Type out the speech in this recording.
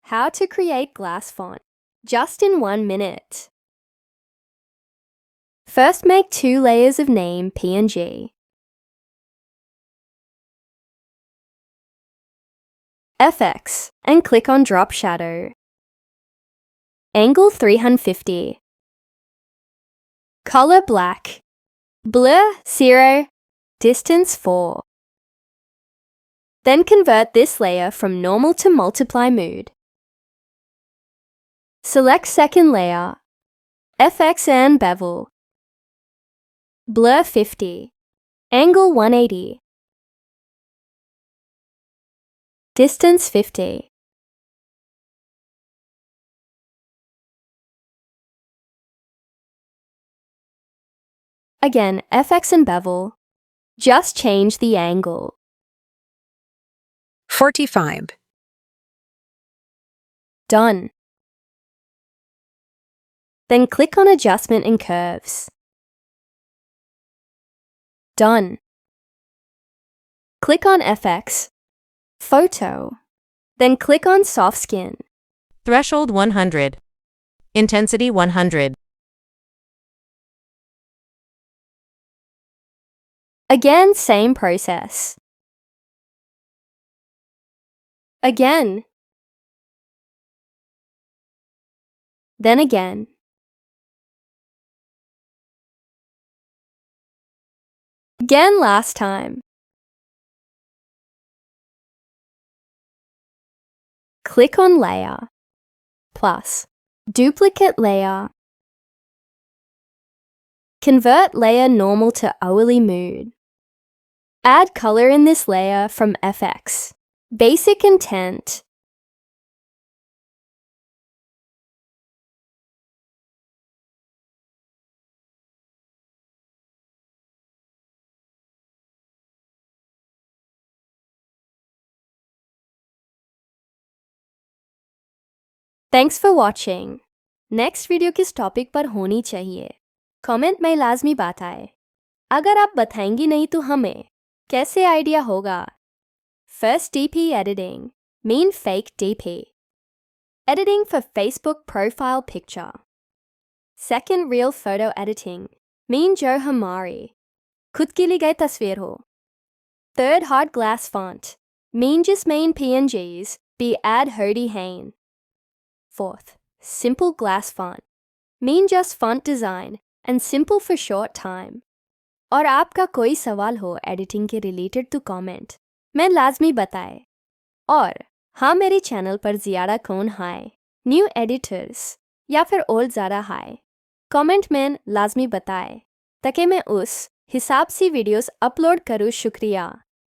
How to create glass font, just in 1 minute. First, make 2 layers of name PNG. FX and click on Drop Shadow. Angle 350. Color black. Blur 0. Distance 4. Then convert this layer from normal to multiply mode. Select second layer. FX and bevel. Blur 50. Angle 180. Distance 50. Again, FX and bevel. Just change the angle. 45. Done. Then click on Adjustment and Curves. Done. Click on FX, Photo, then click on Soft Skin. Threshold 100. Intensity 100. Again, same process. Again. Then again. Again last time. Click on Layer, plus Duplicate Layer. Convert layer normal to hourly mood. Add color in this layer from FX. Basic intent. Thanks for watching. Next video किस topic पर होनी चाहिए comment में लाजमी बताएं। अगर आप बताएंगी नहीं तो हमें कैसे आइडिया होगा। First DP editing, mean fake DP. Editing for Facebook profile picture. Second real photo editing, mean जो हमारी खुद की ली गई तस्वीर हो। Third hard glass font, mean जिस main PNGs be add होती हैं। Fourth, simple glass font, mean just font design and simple for short time. और आपका कोई सवाल हो एडिटिंग के रिलेटेड तो कमेंट मैं लाजमी बताए। और हाँ, मेरे चैनल पर ज़्यादा कौन है न्यू एडिटर्स या फिर और ज़्यादा है कमेंट में लाजमी बताए ताकि मैं उस हिसाब से वीडियोस अपलोड करूँ। शुक्रिया।